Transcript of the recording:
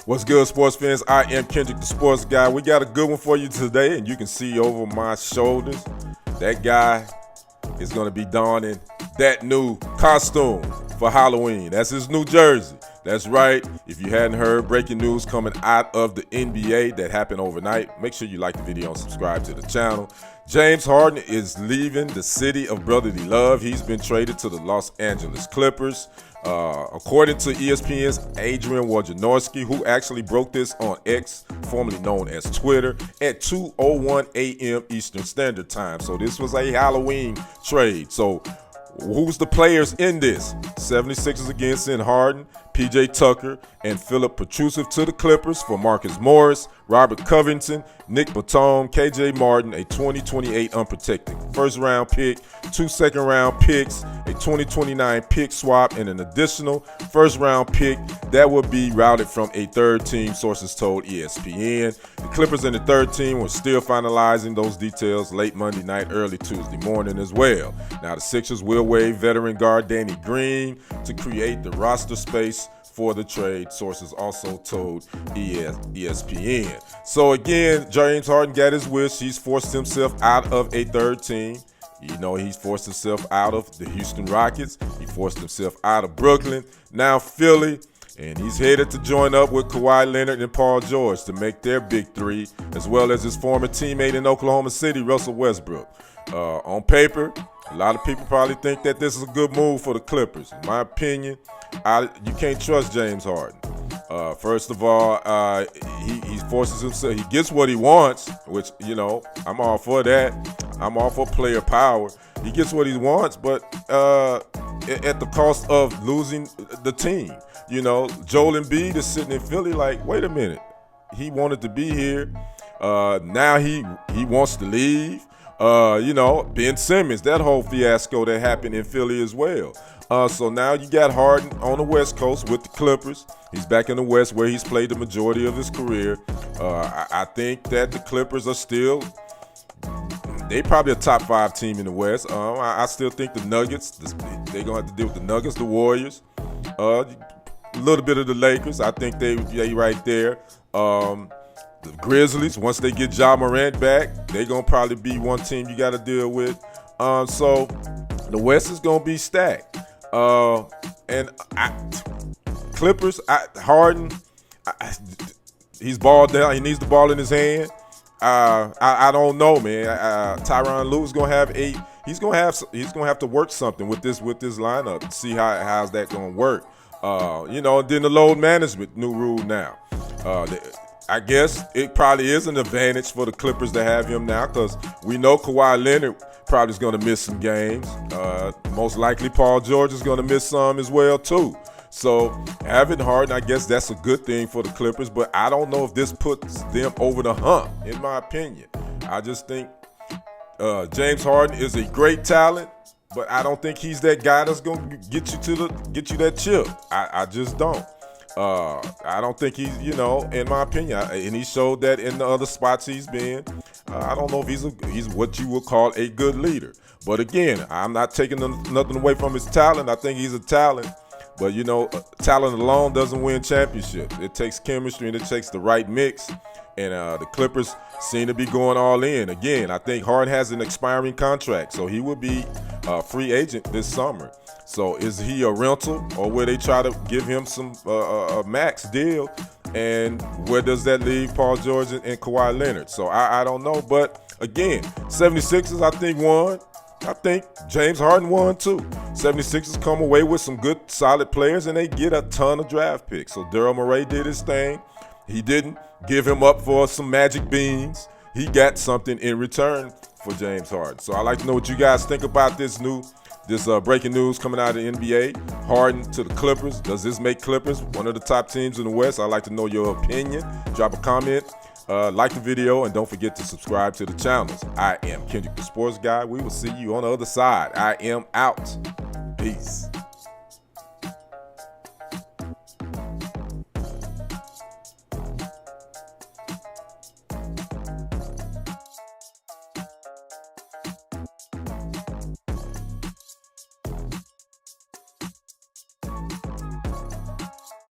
What's good, sports fans? I am Kendrick, the sports guy. We got a good one for you today, and you can see over my shoulders, that guy is going to be donning that new costume for Halloween. That's his new jersey. That's right. If you hadn't heard, breaking news coming out of the NBA that happened overnight. Make sure you like the video and subscribe to the channel. James Harden is leaving the city of brotherly love. He's been traded to the Los Angeles Clippers. According to ESPN's Adrian Wojnarowski, who actually broke this on X, formerly known as Twitter, at 2:01 a.m. Eastern Standard Time. So this was a Halloween trade. So who's the players in this? 76ers again sent Harden, PJ Tucker, and Philip Petrusev to the Clippers for Marcus Morris, Robert Covington, Nick Batum, KJ Martin, a 2028 unprotected first-round pick, 2 second-round picks, a 2029 pick swap, and an additional first-round pick that would be routed from a third team, sources told ESPN. The Clippers and the third team were still finalizing those details late Monday night, early Tuesday morning as well. Now the Sixers will waive veteran guard Danny Green to create the roster space for the trade, sources also told ESPN. So again, James Harden got his wish. He's forced himself out of a third team. You know, he's forced himself out of the Houston Rockets. He forced himself out of Brooklyn, now Philly, and he's headed to join up with Kawhi Leonard and Paul George to make their big three, as well as his former teammate in Oklahoma City, Russell Westbrook. On paper, a lot of people probably think that this is a good move for the Clippers. In my opinion, you can't trust James Harden. First of all, he forces himself. He gets what he wants, which, you know, I'm all for that. I'm all for player power. He gets what he wants, but at the cost of losing the team. You know, Joel Embiid is sitting in Philly like, wait a minute. He wanted to be here. Now he wants to leave. You know, Ben Simmons, that whole fiasco that happened in Philly as well. So now you got Harden on the West Coast with the Clippers. He's back in the West where he's played the majority of his career. I think that the Clippers are still, they probably a top 5 team in the West. I still think the Nuggets, they're going to have to deal with the Nuggets, the Warriors, a little bit of the Lakers. I think they right there. The Grizzlies, once they get Ja Morant back, they're going to probably be one team you got to deal with. So the West is going to be stacked. Clippers, Harden, he's balled down. He needs the ball in his hand. I don't know, man. Tyronn Lue is going to have he's going to have to work something with this lineup and see how's that going to work. You know, then the load management new rule now. I guess it probably is an advantage for the Clippers to have him now, because we know Kawhi Leonard probably is going to miss some games. Most likely Paul George is going to miss some as well too. So having Harden, I guess that's a good thing for the Clippers, but I don't know if this puts them over the hump, in my opinion. I just think James Harden is a great talent, but I don't think he's that guy that's going to get you that chip. I just don't. I don't think he's, you know, in my opinion, and he showed that in the other spots he's been. I don't know if he's what you would call a good leader. But again, I'm not taking nothing away from his talent. I think he's a talent. But, you know, talent alone doesn't win championships. It takes chemistry and it takes the right mix. And the Clippers seem to be going all in. Again, I think Harden has an expiring contract, so he will be a free agent this summer. So is he a rental, or will they try to give him some a max deal? And where does that leave Paul George and Kawhi Leonard? So I don't know. But again, 76ers I think won. I think James Harden won too. 76ers come away with some good, solid players, and they get a ton of draft picks. So Daryl Morey did his thing. He didn't give him up for some magic beans. He got something in return for James Harden. So I'd like to know what you guys think about this breaking news coming out of the NBA. Harden to the Clippers. Does this make Clippers one of the top teams in the West? I'd like to know your opinion. Drop a comment. Like the video, and don't forget to subscribe to the channels. I am Kendrick, the sports guy. We will see you on the other side. I am out. Peace.